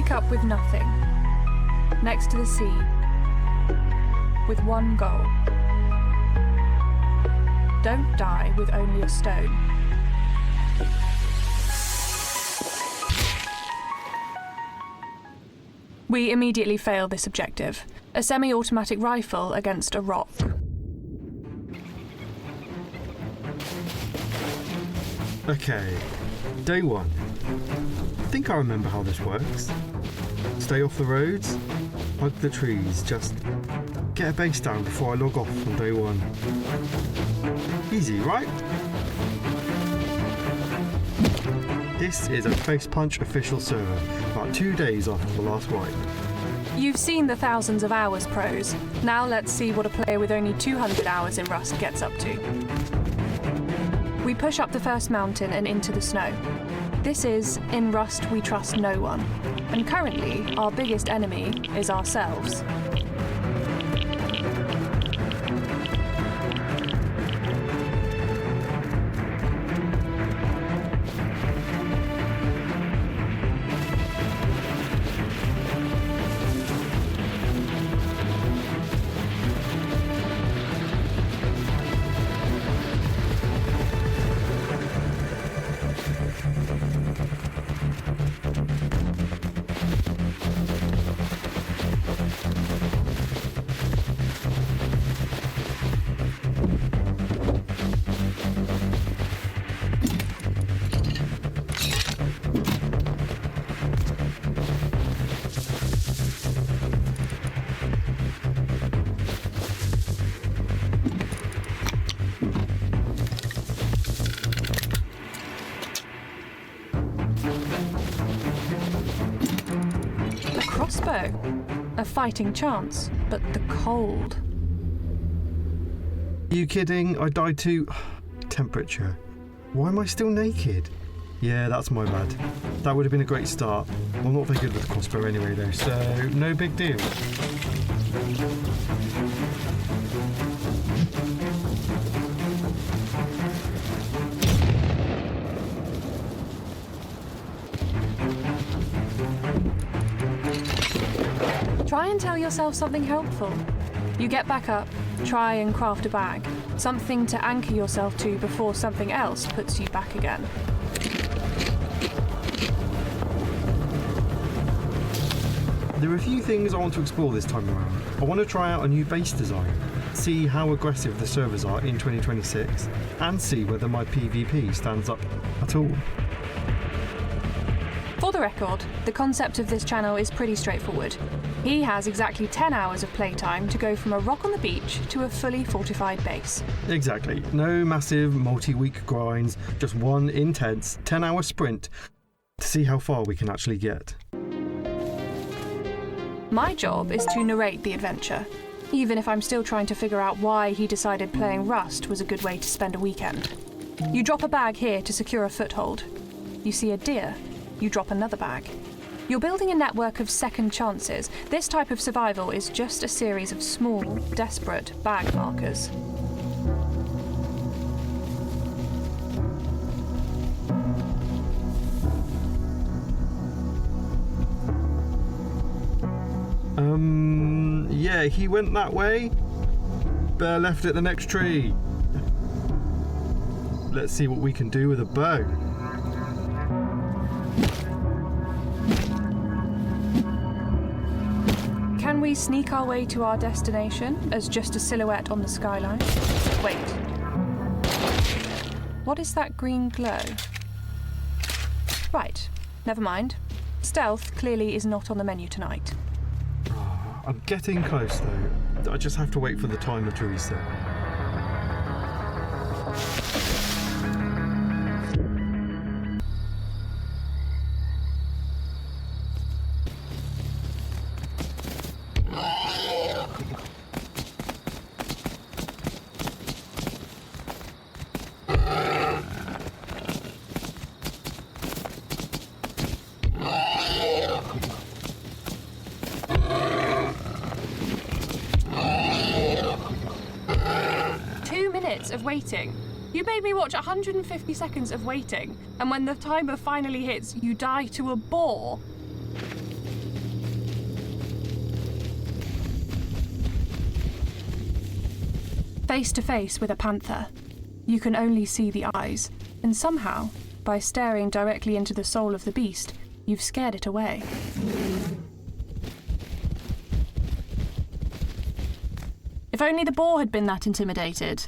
wake up with nothing, next to the sea, with one goal. Don't die with only a stone. We immediately fail this objective. A semi-automatic rifle against a rock. Okay, day one. I think I remember how this works. Stay off the roads, hug the trees, just get a base down before I log off on day one. Easy, right? This is a Face Punch official server, about 2 days after the last wipe. You've seen the thousands of hours pros. Now let's see what a player with only 200 hours in Rust gets up to. We push up the first mountain and into the snow. This is, in Rust we trust no one. And currently, our biggest enemy is ourselves. Crossbow. A fighting chance, but the cold. Are you kidding? I died to temperature. Why am I still naked? Yeah, that's my bad. That would have been a great start. I'm not very good with the crossbow anyway though, so no big deal. Try and tell yourself something helpful. You get back up, try and craft a bag. Something to anchor yourself to before something else puts you back again. There are a few things I want to explore this time around. I want to try out a new base design, see how aggressive the servers are in 2026, and see whether my PvP stands up at all. For the record, the concept of this channel is pretty straightforward. He has exactly 10 hours of playtime to go from a rock on the beach to a fully fortified base. Exactly. No massive multi-week grinds, just one intense 10-hour sprint to see how far we can actually get. My job is to narrate the adventure, even if I'm still trying to figure out why he decided playing Rust was a good way to spend a weekend. You drop a bag here to secure a foothold. You see a deer, you drop another bag. You're building a network of second chances. This type of survival is just a series of small, desperate bag markers. Yeah, he went that way. Bear left at the next tree. Let's see what we can do with a bow. Can we sneak our way to our destination as just a silhouette on the skyline? Wait. What is that green glow? Right, never mind. Stealth clearly is not on the menu tonight. I'm getting close though. I just have to wait for the timer to reset. Of waiting. You made me watch 150 seconds of waiting, and when the timer finally hits, you die to a boar. Face to face with a panther, you can only see the eyes, and somehow, by staring directly into the soul of the beast, you've scared it away. If only the boar had been that intimidated.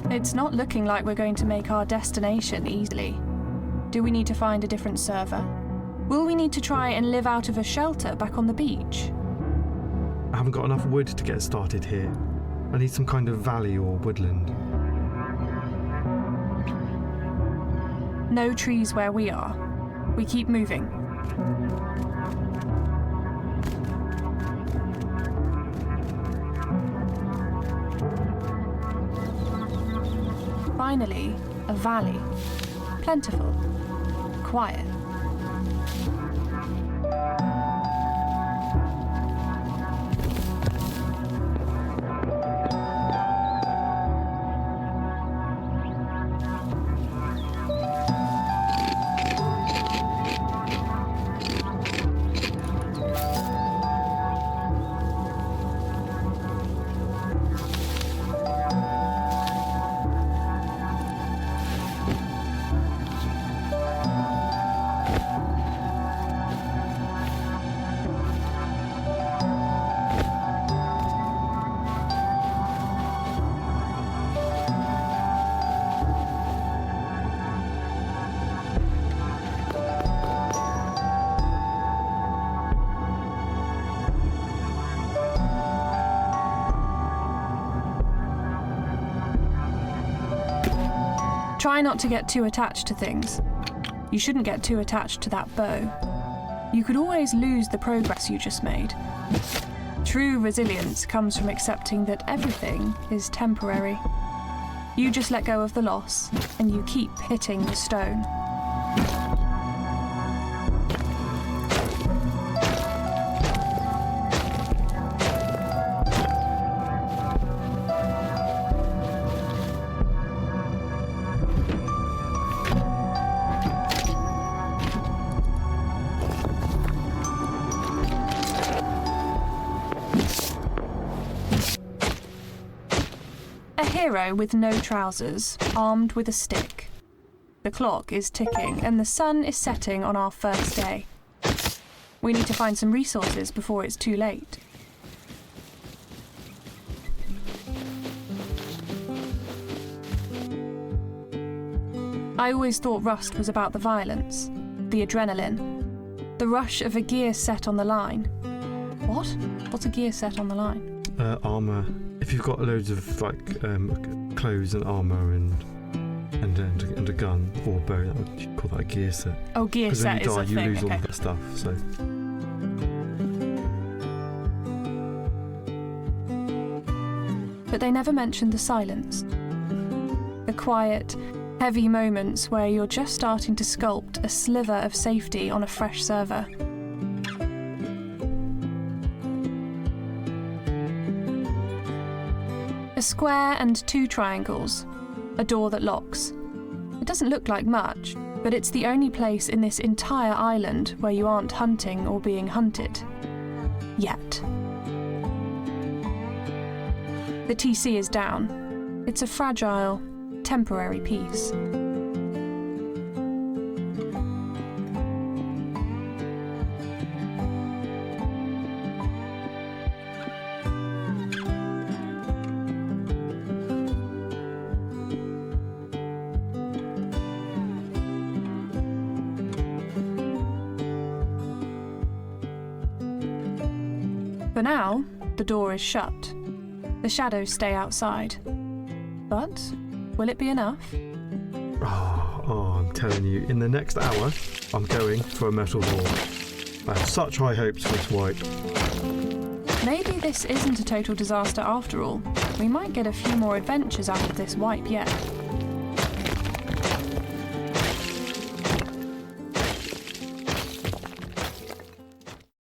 It's not looking like we're going to make our destination easily. Do we need to find a different server? Will we need to try and live out of a shelter back on the beach? I haven't got enough wood to get started here. I need some kind of valley or woodland. No trees where we are. We keep moving. Finally, a valley. Plentiful. Quiet. Try not to get too attached to things. You shouldn't get too attached to that bow. You could always lose the progress you just made. True resilience comes from accepting that everything is temporary. You just let go of the loss, and you keep hitting the stone. A hero with no trousers, armed with a stick. The clock is ticking and the sun is setting on our first day. We need to find some resources before it's too late. I always thought Rust was about the violence, the adrenaline, the rush of a gear set on the line. What? What's a gear set on the line? Armour. If you've got loads of clothes and armour and a gun or a bow, you call that a gear set. Oh, gear set is a thing. Because when you die, you lose okay. all of that stuff. So. But they never mentioned the silence. The quiet, heavy moments where you're just starting to sculpt a sliver of safety on a fresh server. A square and 2 triangles. A door that locks. It doesn't look like much, but it's the only place in this entire island where you aren't hunting or being hunted. Yet. The TC is down. It's a fragile, temporary peace. For now, the door is shut. The shadows stay outside. But will it be enough? Oh, I'm telling you, in the next hour, I'm going for a metal door. I have such high hopes for this wipe. Maybe this isn't a total disaster after all. We might get a few more adventures out of this wipe yet.